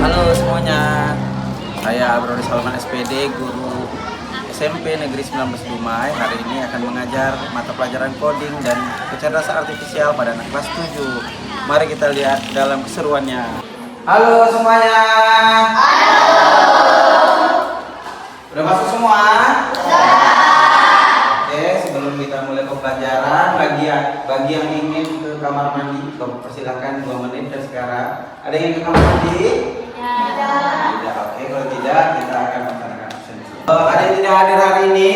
Halo semuanya, saya Brody Salman SPD, guru SMP Negeri 19 Dumai. Hari ini akan mengajar mata pelajaran coding dan kecerdasan artifisial pada anak kelas 7. Mari kita lihat dalam keseruannya. Halo semuanya. Halo. Udah masuk semua? Oke, sebelum kita mulai pembelajaran, bagi yang ingin ke kamar mandi, persilahkan 2 menit dari sekarang. Ada yang ingin ke kamar mandi? Tidak. Oke, kalau tidak kita akan melaksanakan absen. Ada yang tidak hadir hari ini?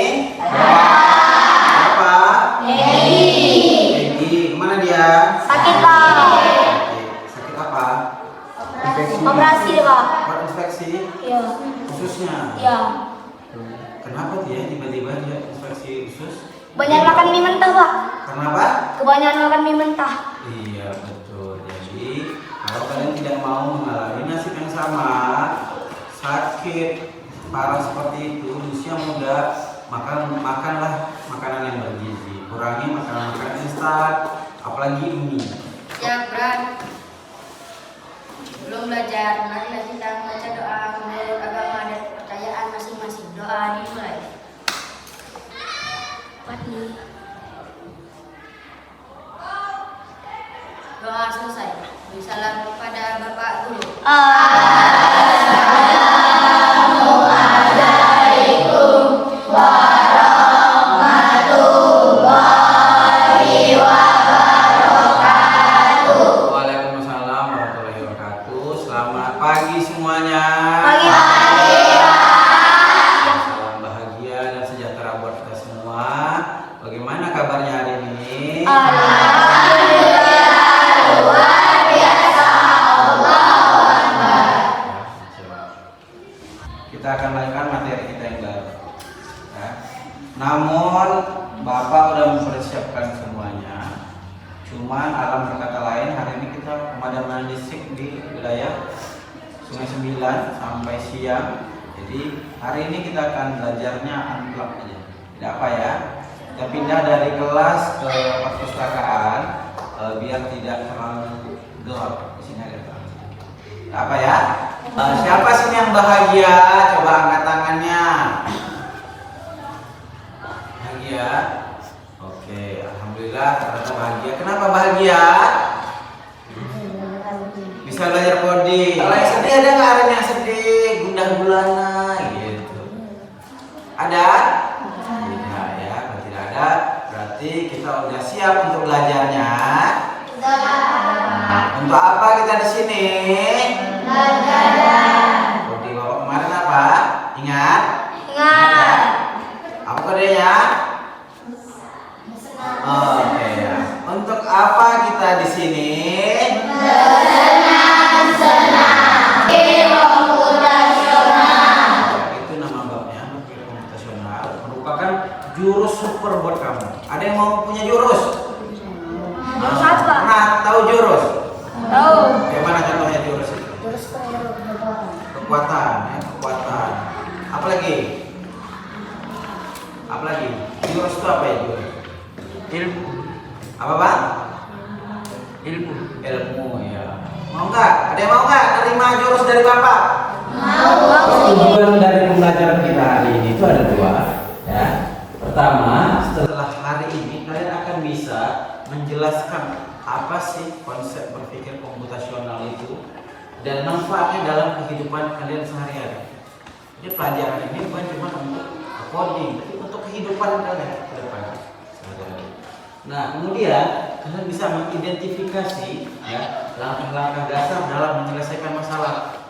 Apa? Peggy. Kemana dia? Sakit, Pak. Sakit apa? Operasi, Pak. Infeksi? Iya. Khususnya? Iya. Kenapa dia tiba-tiba dia infeksi usus? Banyak makan mie mentah, Pak. Kenapa? Kebanyakan makan mie mentah. Iya, betul. Jadi kalau kalian tidak mau mengalami nasib yang sama, sakit parah seperti itu, usia muda, makanlah makanan yang bergizi. Kurangi makanan instan, apalagi mie. Ya, Bran. Belum belajar, marilah kita membaca doa menurut agama dan kepercayaan masing-masing. Doa dimulai. Doa selesai. Beri salam kepada Bapak Guru. Waalaikumsalam warahmatullahi wabarakatuh. Selamat pagi semuanya. Pagi. Salam bahagia dan sejahtera buat kita semua. Bagaimana kabarnya hari ini? Kita akan melanjutkan materi kita yang baru. Ya. Namun Bapak sudah mempersiapkan semuanya. Cuman alam berkata lain, hari ini kita pemadaman listrik di wilayah Sungai Sembilan sampai siang. Jadi hari ini kita akan belajarnya unplug aja. Tidak apa ya. Kita pindah dari kelas ke perpustakaan biar tidak terlalu gelap. Di sini ada terang. Tidak apa ya. Siapa sini yang bahagia? Coba angkat tangannya. Bahagia. Oke, alhamdulillah ternyata bahagia. Kenapa bahagia? Bisa belajar coding. Kalau yang sedih ada nggak orang yang sedih, gundah gulana gitu? Ada? Tidak ya. Kalau tidak ada, berarti kita udah siap untuk belajarnya. Untuk apa kita di sini? Kode Bapak kemarin apa? Ingat? Ingat. Apa kodenya? Oke ya. Untuk apa kita di sini? Itu nama babnya, berpikir komputasional, merupakan jurus super buat kamu. Ada yang mau punya jurus? Jurus apa? Nah, tahu jurus? Tahu. Bagaimana contohnya jurus itu? Jurus Kekuatan, ya, kekuatan. Apalagi? Apalagi? Jurus itu apa ya jurus? Ilmu. Apa Pak? Ilmu. Ilmu ya. Mau nggak? Ada yang mau nggak terima jurus dari Bapak? Tujuan dari pembelajaran kita hari ini itu ada 2. Ya. Pertama, setelah hari ini kalian akan bisa menjelaskan apa sih konsep berpikir komputasional itu dan manfaatnya dalam kehidupan kalian sehari-hari. Jadi pelajaran ini bukan cuma untuk coding, tapi untuk kehidupan kalian ke depan sehari-hari. Nah, kemudian kalian bisa mengidentifikasi ya langkah-langkah dasar dalam menyelesaikan masalah.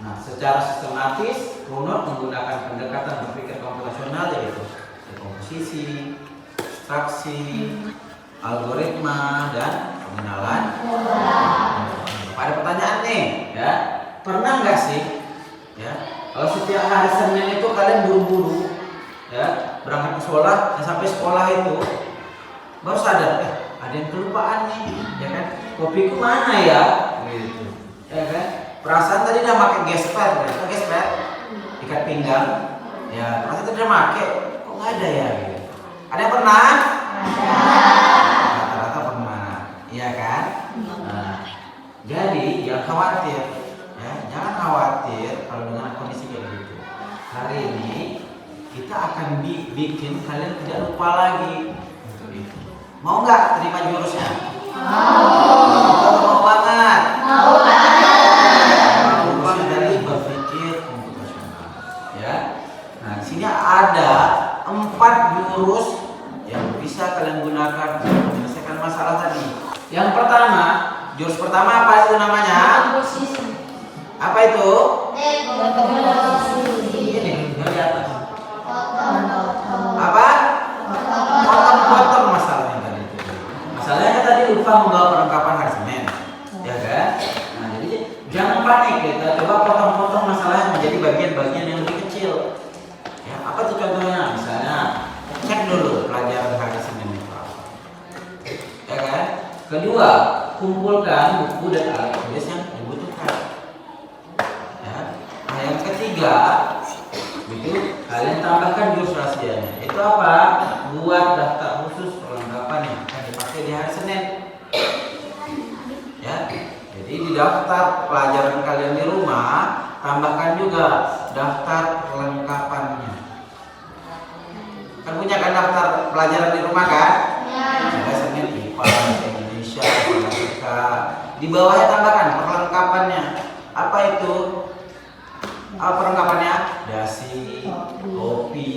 Nah, secara sistematis, runut menggunakan pendekatan berpikir komputasional yaitu dekomposisi, abstraksi, algoritma, dan pengenalan. Ada pertanyaan nih, ya. Pernah nggak sih, ya, kalau setiap hari Senin itu kalian buru-buru, ya, berangkat ke sekolah, dan sampai sekolah itu baru sadar, ada yang kelupaan nih, ya kan? Kopiku mana ya? Gitu, ya kan? Perasaan tadi udah pakai gesper, ya, gesper, ikat pinggang, ya, perasaan tadi udah pakai, kok nggak ada ya? Gitu. Ada yang pernah? Rata-rata pernah, iya kan? Nah, jadi jangan khawatir, ya, hari ini kita akan bikin kalian tidak lupa lagi untuk itu. Mau nggak terima jurusnya? Mau banget. Jurusnya dari berpikir komputasional. Ya. Nah, di sini ada 4 jurus yang bisa kalian gunakan untuk menyelesaikan masalah tadi. Yang pertama, jurus pertama apa itu namanya? Apa itu? Ini dari atas. Apa? Potong-potong masalahnya tadi itu. Masalahnya tadi lupa membawa perlengkapan hari Senin, ya kan? Nah, jadi jangan panik, kita coba potong-potong masalahnya menjadi bagian-bagian yang lebih kecil. Ya, apa tuh contohnya? Misalnya, cek dulu pelajaran hari Senin itu apa. Ya kan? Kedua, kumpulkan buku dan alat tulis yang dibutuhkan. Ya. Nah, yang ketiga, itu kalian tambahkan jurus rahasianya. Itu apa? Buat daftar khusus perlengkapan yang akan dipakai di hari Senin. Ya. Jadi di daftar pelajaran kalian di rumah, tambahkan juga daftar perlengkapannya. Kan punya kan daftar pelajaran di rumah kan? Ada Senin IPA, Indonesia, Matematika. Di bawahnya tambahkan perlengkapannya. Apa itu? Apa perlengkapannya? Dasi, topi,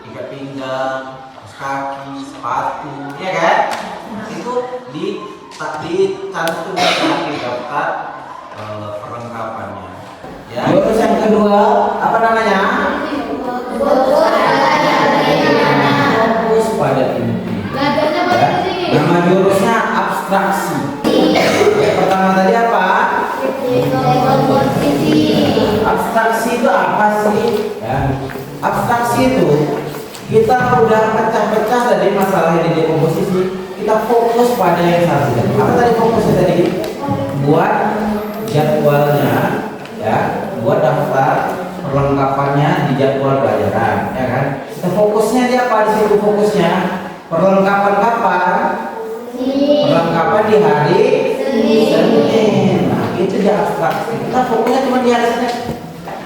ikat pinggang, kaos kaki, sepatu, ya kan? Itu dicantumkan di daftar perlengkapannya. Ya. Terus yang kedua, apa namanya? Fokus pada inti. Ya. Nama jurusnya abstraksi. Yang pertama tadi apa? Abstraksi itu apa sih? Ya. Abstraksi itu kita udah pecah-pecah dari masalah yang dekomposisi. Kita fokus pada yang satu. Apa tadi fokusnya tadi? Buat jadwalnya, ya, buat daftar perlengkapannya di jadwal pelajaran, ya kan? Kita fokusnya di apa di situ fokusnya? Perlengkapan kapan? Perlengkapan di hari Senin. Nah, itu di abstraksi. Kita fokusnya cuma di hari Senin.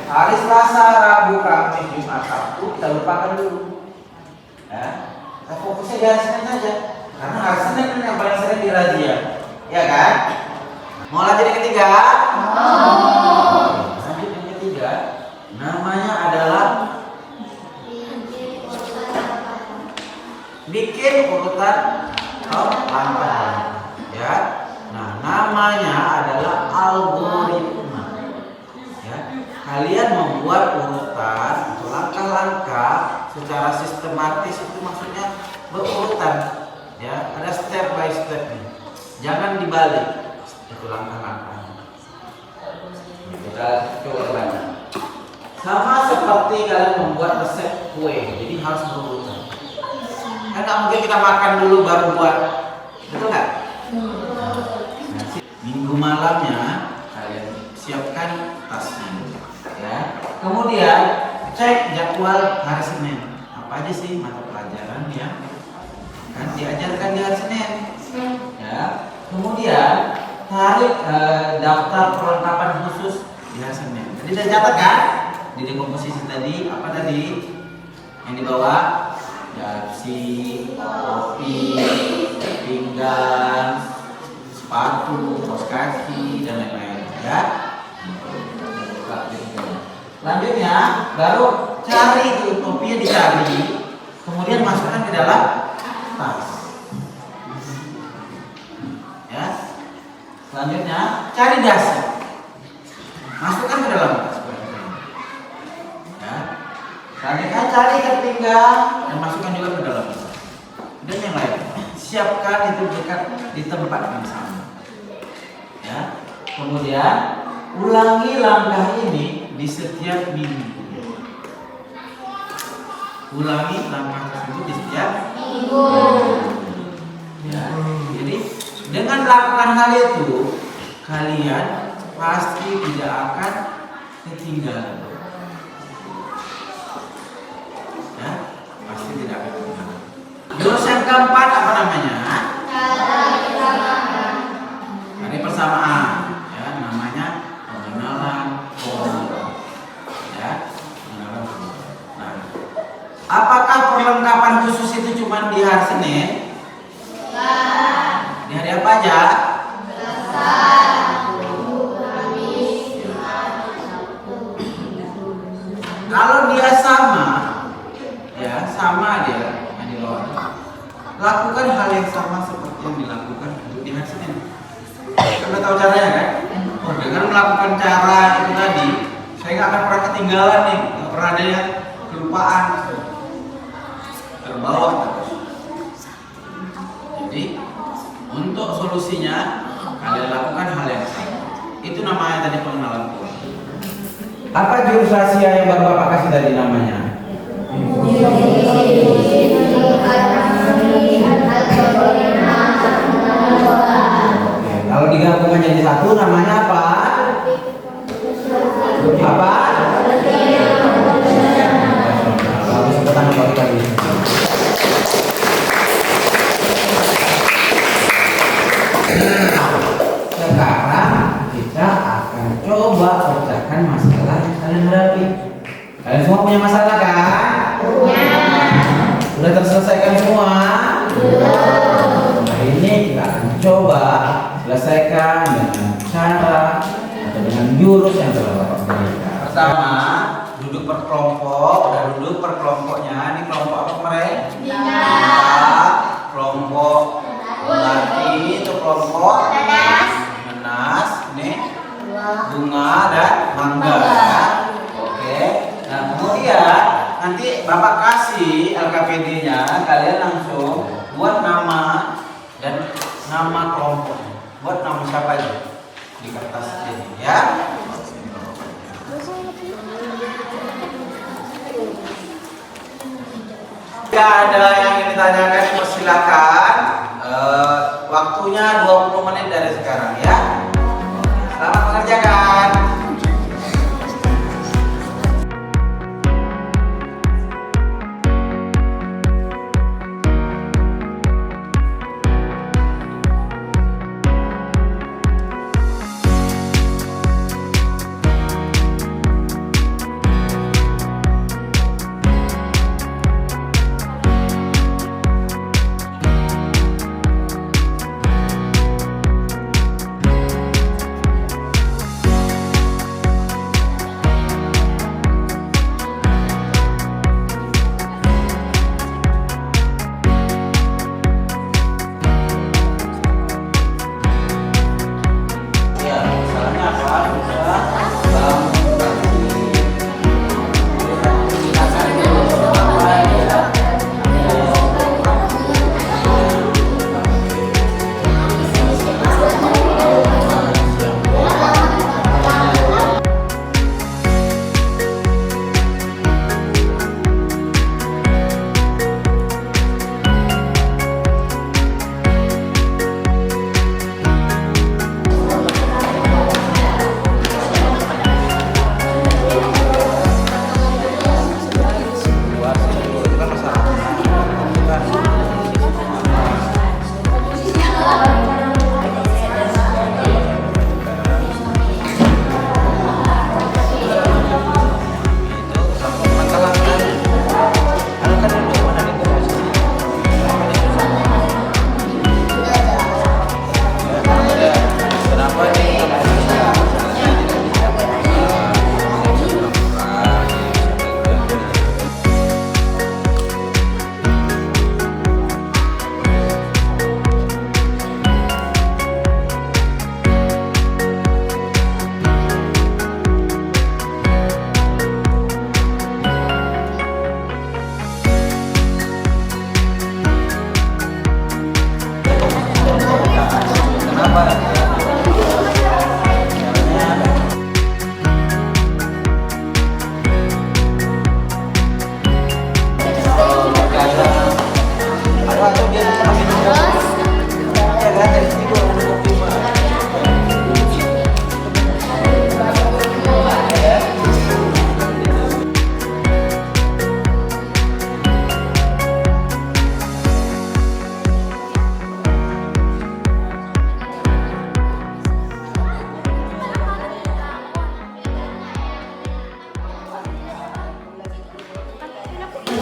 Hari Selasa, Rabu, Kamis, Jumat, Sabtu kita lupakan dulu. Ya, kita fokusnya di hari Senin saja. Karena hari Senin yang paling sering dirazia, ya kan? Mau lanjut yang ketiga? Lanjut yang ketiga, namanya adalah bikin urutan langkah, ya. Nah, namanya adalah algoritma. Ya, kalian membuat urutan atau langkah-langkah secara sistematis, itu maksudnya berurutan. Ya, ada step by stepnya. Jangan dibalik. Itu langkah-langkahnya. Kita coba baca. Sama seperti kalian membuat resep kue, jadi harus berurutan. Kan nggak mungkin kita makan dulu baru buat, betul nggak? Nah, minggu malamnya kalian siapkan tasnya, ya. Kemudian cek jadwal hari Senin. Apa aja sih mata pelajaran yang kan diajarkan di hari Senin, ya. Kemudian tarik daftar perlengkapan khusus di hari Senin. Jadi sudah catat kan? Di dekomposisi tadi apa tadi yang dibawa? Dasi, topi, pinggang, sepatu, kaos kaki dan lain-lain, ya. Selanjutnya baru cari itu topinya, dicari, kemudian masukkan ke dalam tas. Ya. Selanjutnya cari dasi, masukkan ke dalam tas. Ya. Selanjutnya cari ikat pinggang dan masukkan juga ke dalam tas. Dan yang lain, siapkan itu dekat di tempat yang sama. Ya. Kemudian ulangi langkah ini di setiap minggu. Ulangi langkah tersebut di setiap minggu. Ya. Jadi dengan melakukan hal itu, kalian pasti tidak akan ketinggalan. Ya, pasti tidak akan ketinggalan. Jurus yang keempat apa namanya? Hari persamaan. Ya, namanya pengenalan pola. melakukan cara itu tadi, saya nggak akan pernah ketinggalan nih, nggak pernah ada yang kelupaan, terbawa terus. Jadi untuk solusinya kalian lakukan hal yang sama. Itu namanya tadi pengenalan Tuhan. Apa jurus rahasia yang baru Bapak kasih tadi namanya? Kalau digabung menjadi satu namanya apa? Apa? Bagus, tepuk tangan bagi tadi. Sekarang kita akan coba pecahkan masalah yang kalian hadapi. Kalian semua punya masalah kan? Sudah terselesaikan semua? Hari ini kita akan coba selesaikan dengan cara atau dengan jurus yang telah Bapak berikan. Pertama, duduk per kelompok. Udah duduk per kelompoknya. Ini kelompok apa kemarin? Kelompok melati itu kelompok nanas. Ini bunga dan mangga. Oke. Nah kemudian nanti Bapak kasih LKPD-nya. Kalian langsung buat nama dan nama kelompoknya. Buat nama siapa aja di kertas ini ya. Jika ada yang ingin ditanyakan persilakan. Waktunya 20 menit dari sekarang ya. Selamat mengerjakan.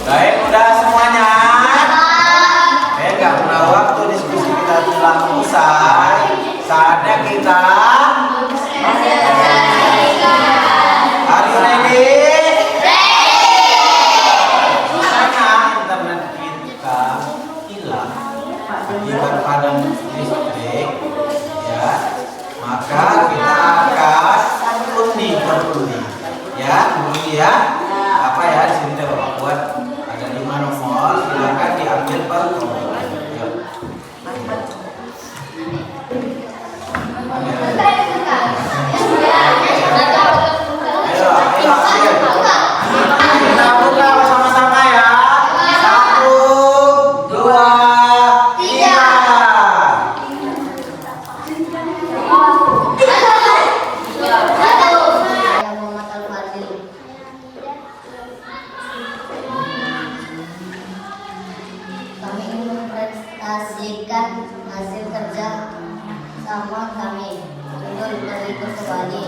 Baik, udah semuanya. Nggak pernah waktu diskusi kita telah selesai. Saatnya kita Are you ready? Karena internet kita hilang akibat padam listrik, ya, maka kita akan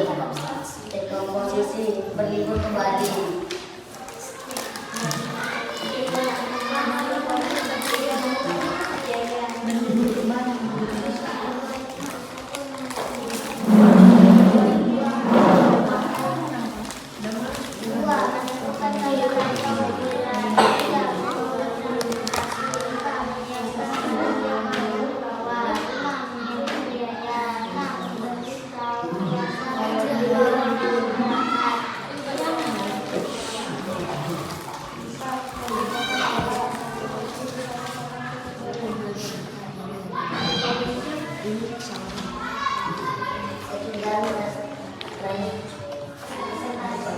dari komposisi berlibur ke Bali.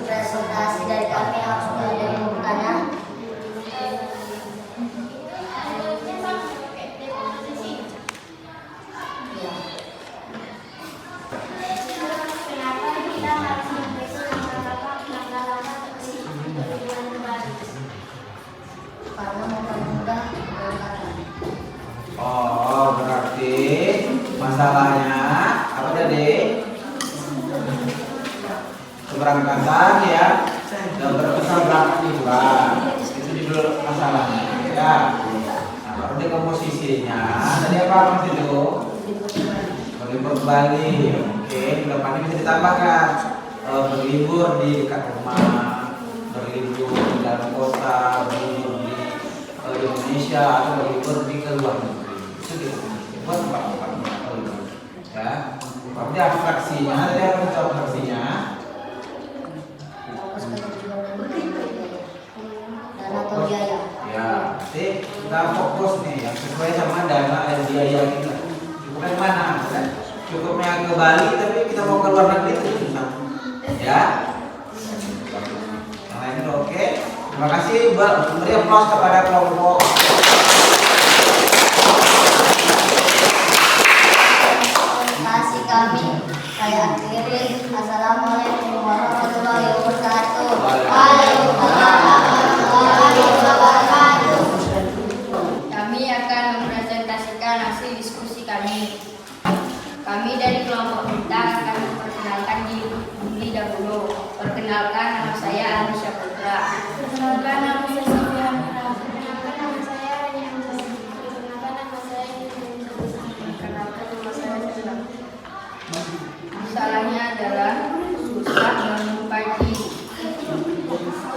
Presentasi dari kami harus mulai dari pembukaan. Karena mempermudah pembukaan. Oh, berarti masalahnya apa tadi? Keberangkatan ya dan berpesan beraktivan. Itu dulu masalahnya ya. Nah, baru di komposisinya tadi apa mas itu? Berlibur ke Bali. Oke, di depannya bisa ditambahkan berlibur di dekat rumah, berlibur di dalam kota, berlibur di Indonesia atau berlibur di luar negeri. Itu gitu. Buat tempat-tempat ya. Berarti abstraksinya, tadi apa itu abstraksinya? Dana atau biaya. Ya, nanti kita fokus nih yang sesuai sama dana dan biaya kita. Cukupnya mana? Kan? Cukupnya ke Bali, tapi kita mau ke luar negeri itu susah. Ya. Yang lain itu oke. Terima kasih. Beri aplaus kepada kelompok. Kasih kami saya akhiri. Assalamualaikum warahmatullahi wabarakatuh. Waalaikumsalam warahmatullahi wabarakatuh. Kami akan mempresentasikan hasil diskusi kami. Kami dari kelompok bintang akan memperkenalkan diri dahulu. Perkenalkan, nama saya Anisha Putra. Perkenalkan, nama saya Sofia Amira. Perkenalkan, nama saya Rania Hamzah. Perkenalkan, nama saya Yusuf. Perkenalkan, nama saya Sila. Masalahnya adalah susah bangun pagi.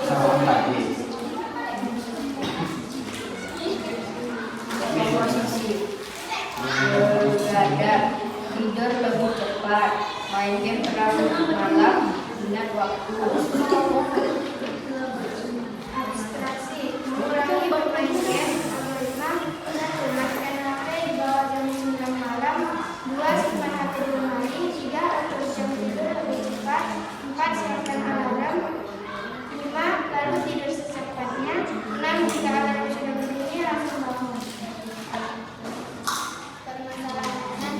Salam lagi. Komposisi begadang, tidur lebih cepat, main game terlalu malam, minat waktu. Abstraksi, mengurangi bermain game. Nomor 5, memakai HP di bawah jam 9 malam. 2, simpan HP di lemari. 3, atur jam tidur lebih cepat. 4, siapkan alarm. 5, lalu tidur secepatnya. 6, jika alarm sudah berbunyi langsung bangun. Permasalahan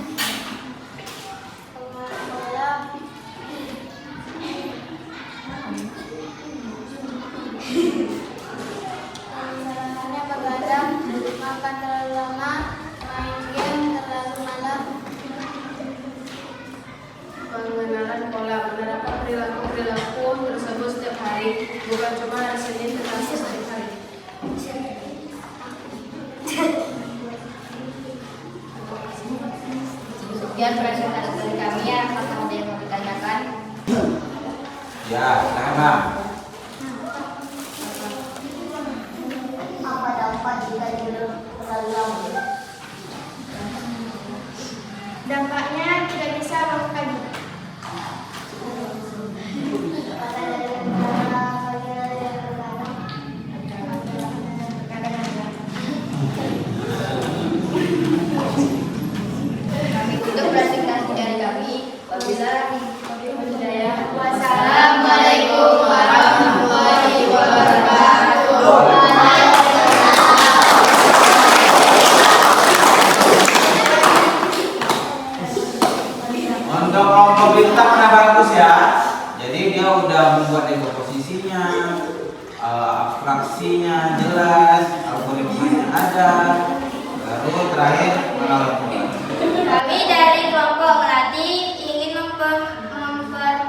pola Permasalahannya begadang, makan terlalu lama, main game terlalu malam. Pengenalan pola menerapkan perilaku tersebut setiap hari, bukan cuma hari Senin tetapi setiap hari. Sekian presentasi dari kami ya. Apakah ada yang mau ditanyakan? Ya, silakan Bang. Apa dampak jika tidur terlalu lama? Dampaknya tidak bisa bangun pagi. Kata dari negara bagian dari negara. Kami tutup presentasi dari kami. Wabillahi hidayah. Wassalamualaikum warahmatullahi wabarakatuh. Untuk kelompok bintang mana bagus ya. Jadi dia udah membuat komposisinya, abstraksinya jelas, algoritmanya ada, baru terakhir mengalir. Kami dari kelompok Melati ingin memperkenalkan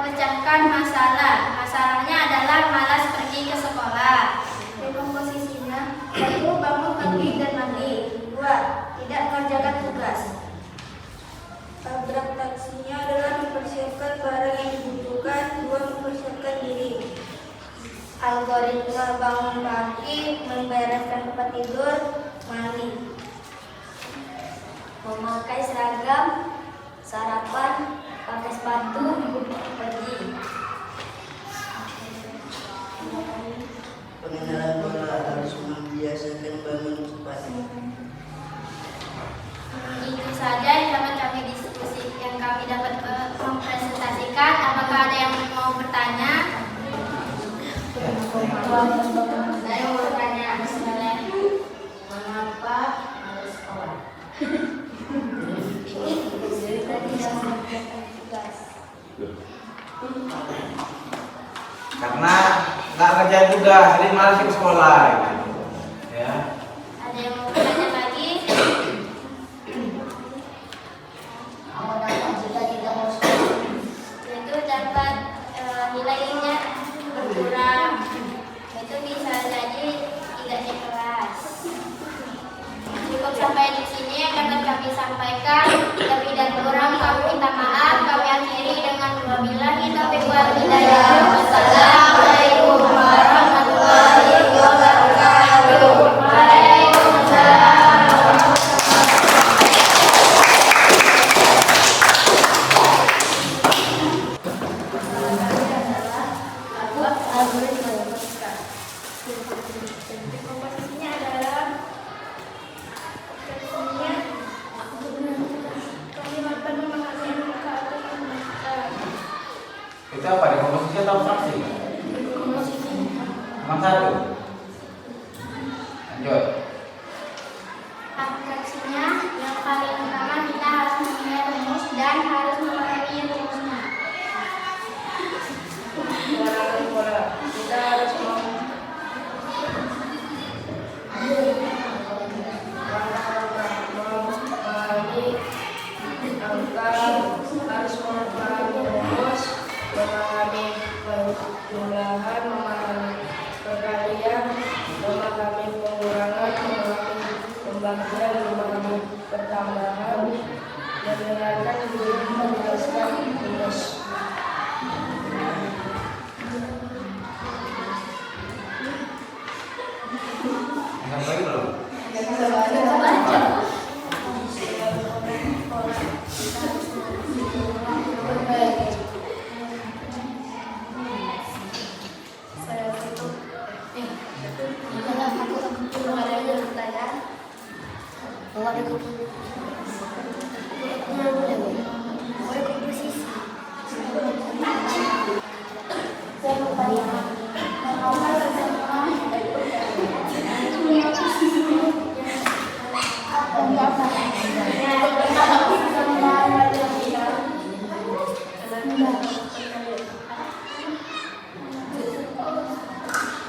adalah malas pergi ke sekolah. Dekomposisinya 1. Bangun pagi dan mandi. 2. Tidak mengerjakan tugas. Adaptasinya adalah mempersiapkan barang yang dibutuhkan. 2. Mempersiapkan diri. Algoritma bangun pagi, membereskan tempat tidur, mandi. Memakai seragam, sarapan, pakai sepatu, pergi. Pengenalan pola harus membiasakan bangun cepat. Itu saja yang dapat kami diskusi, yang kami dapat mempresentasikan. Apakah ada yang mau bertanya? Saya mau bertanya, misalnya, mengapa harus sekolah? Karena nggak kerja juga, jadi malas ke sekolah gitu. Ya. Ada yang mau bertanya lagi? Apa dapat jika tidak mau sekolah? Itu dapat nilainya berkurang. Itu bisa jadi tidak di kelas. Cukup sampai di sini yang dapat kami sampaikan. Lebih dan kurang kami minta maaf. Kami akhiri dengan wabillahi taufiq wal hidayah. Wassalamualaikum warahmatullahi wabarakatuh. Waalaikumsalam. Komposisinya adalah Itu apa? Dekomposisi atau fraksi? Emang satu. Lanjut. abstraksinya yang paling utama kita harus mempunyai rumus dan harus memahami rumusnya. Kita harus memahami rumus, memahami penjumlahan, memahami perkalian, memahami pengurangan, memahami pembagian, memahami pertambahan, mendengarkan guru menjelaskan rumus. Yang lagi belum?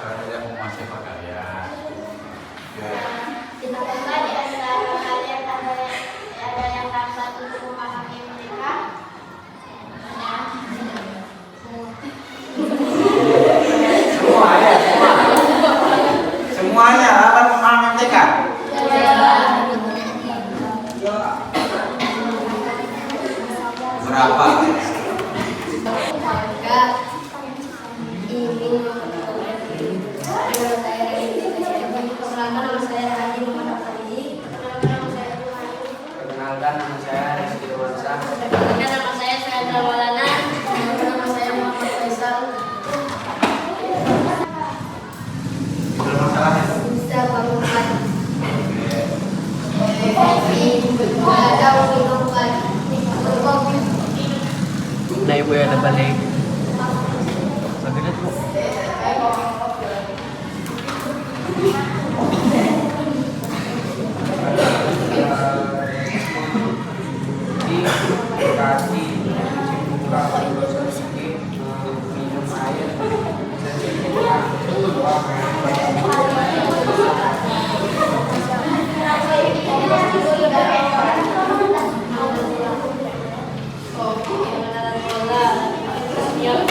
Kalau yang masih perkalian. Ya. Apakah di antara kalian ada yang dapat untuk memahami mereka? Semuanya, semuanya akan memahami mereka. Berapa? Perkenalkan, nama saya Rizky Dewansa. Nama saya Sandra Maulana. Nama saya Muhammad Faisal. Ada masalahnya? Bisa bangun pagi. Oke. Ada minum pagi. Berkopi. Nah, ibu ada balik. Sakitnya tuh. Kaki, buka sedikit, minum air, Yang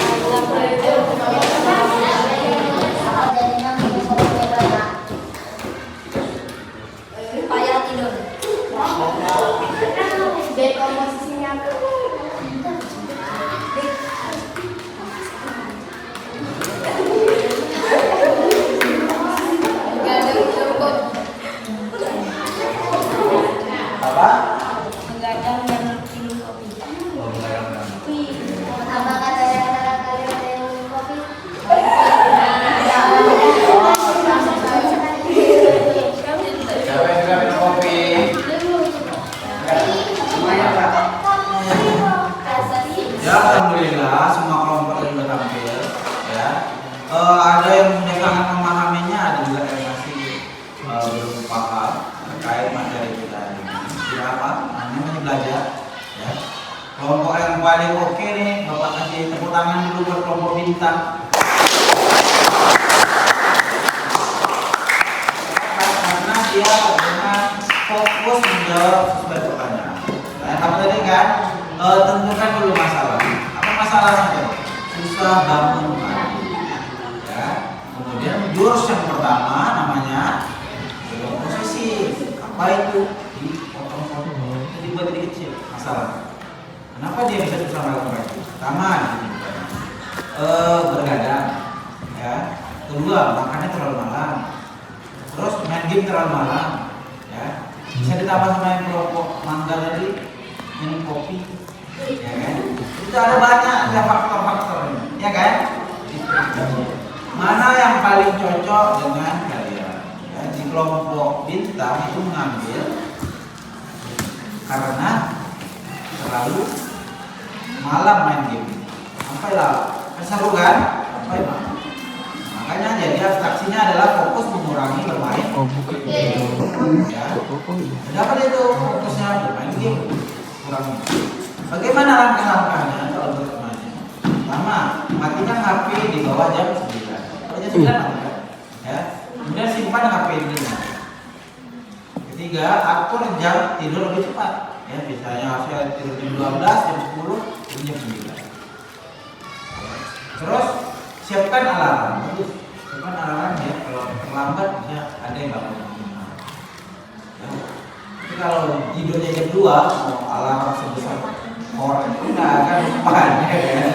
tangan dulu buat kelompok bintang. Karena dia dengan fokus menjawab sesuai pertanyaan. Nah, apa tadi kan? Tentukan dulu masalah. Apa masalahnya? Susah bangun pagi. Ya. Kemudian jurus yang pertama namanya posisi. Apa itu? Dipotong-potong. Dibuat jadi kecil. Masalah. Kenapa dia bisa susah bangun pagi? Pertama, bergadang. Ya. Kedua, makannya terlalu malam. Terus main game terlalu malam. Ya. Bisa ditambah sama yang kelompok mangga tadi, minum kopi. Ya kan? Itu ada banyak faktor-faktornya, ya kan? Mana yang paling cocok dengan kalian? Ya, di kelompok bintang itu mengambil karena terlalu malam main game. Sampai lah, seru kan? Sampai malam. Makanya jadi abstraksinya adalah fokus mengurangi bermain. Ya. Dapat itu fokusnya bermain game kurangi. Bagaimana langkah-langkahnya kalau bermain? Pertama, matikan HP di bawah jam 9. Kalau jam 9 matikan. Ya. Kemudian simpan HP ini. Ketiga, atur jam tidur lebih cepat. Ya, misalnya saya tidur jam 12, jam 10, jam 9. Terus siapkan alarm. Bagus. Siapkan alarm ya. Kalau terlambat bisa ada yang bangun. Ya. Tapi kalau tidurnya jam 2, alarm sebesar orang itu nggak akan mempan, ya kan?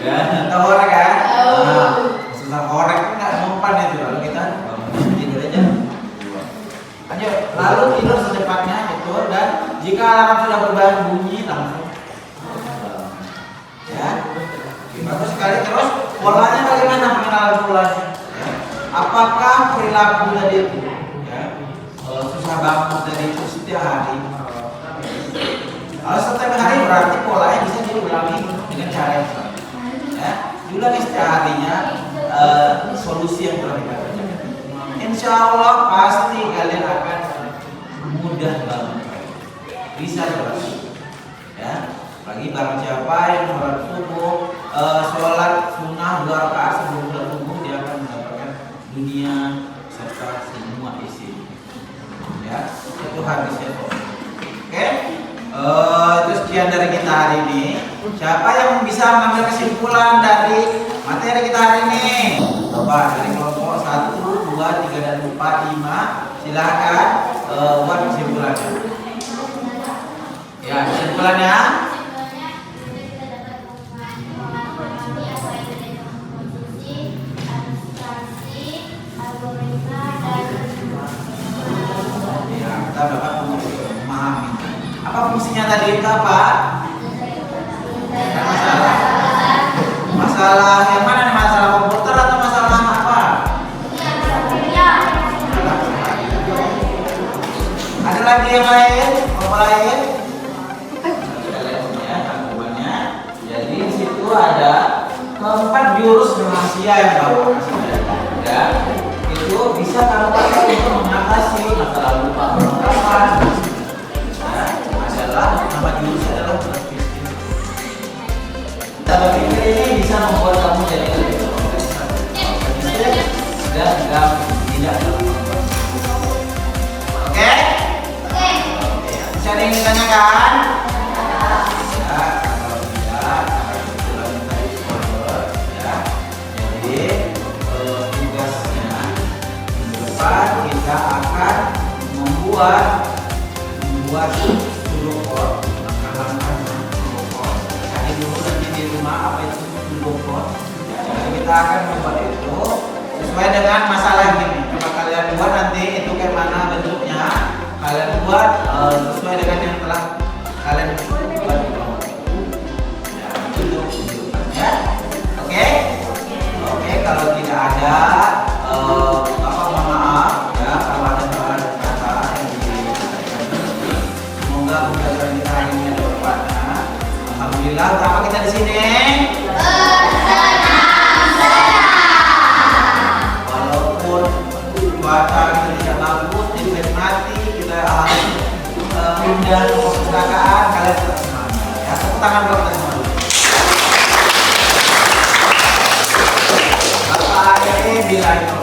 Ya, tahu orang kan? Nah, sebesar orang itu nggak mempan itu. Lalu kita tidur aja. Ayo, lalu tidur secepatnya itu dan jika alarm sudah berbunyi langsung. Ya, bagus sekali. Terus polanya bagaimana pengenalan polanya? Ya. Apakah perilaku tadi itu? Ya, susah bangun tadi itu setiap hari. Kalau setiap hari berarti polanya bisa diulangi dengan cara yang sama. Ya, diulangi setiap harinya solusi yang telah kita kerjakan. Insya Allah pasti kalian akan mudah bangun. Bisa berarti. Ya, bagi barang siapa yang sholat subuh, sholat sunnah 2 rakaat sebelum sholat subuh dia akan mendapatkan dunia serta semua isi. Ya, itu hadisnya. Oke. Itu sekian dari kita hari ini. Siapa yang bisa mengambil kesimpulan dari materi kita hari ini? Coba dari kelompok 1, 2, 3, dan 4, 5. Silakan buat kesimpulannya. Ya, kesimpulannya. Ya, kita dapat memahami. Apa fungsinya tadi itu apa? Masalah yang mana nih? Masalah komputer atau masalah apa? Ada lagi yang lain? Apa lain? Ya, tanggapannya. Jadi di situ ada 4 jurus rahasia yang Bapak kasih. Ya, itu bisa kamu pakai untuk mengatasi masalah lupa penerapan. Nama jurusnya adalah transvesti. Kita berpikir ini bisa membuat kamu jadi lebih terorganisir dan tidak terlambat. Oke? Oke. Bisa ada yang ditanyakan? Ya, kalau tidak, kebetulan tadi spoiler ya. Jadi tugasnya minggu depan kita akan membuat cari dulu nanti di rumah apa itu bokor. Jadi kita akan membuat itu sesuai dengan masalah ini. Coba kalian buat nanti itu kayak mana bentuknya. Kalian buat sesuai dengan yang telah kalian buat di bawah. Ya, itu bentuknya. Oke? Oke, kalau tidak ada Bapak mohon maaf ya kalau ada kata yang disampaikan. Semoga pembelajaran kita hari ini ada bermakna. Alhamdulillah, berapa kita di sini? Walaupun cuaca kita tidak bagus, jadi mati kita harus pindah Bismillahirrahmanirrahim.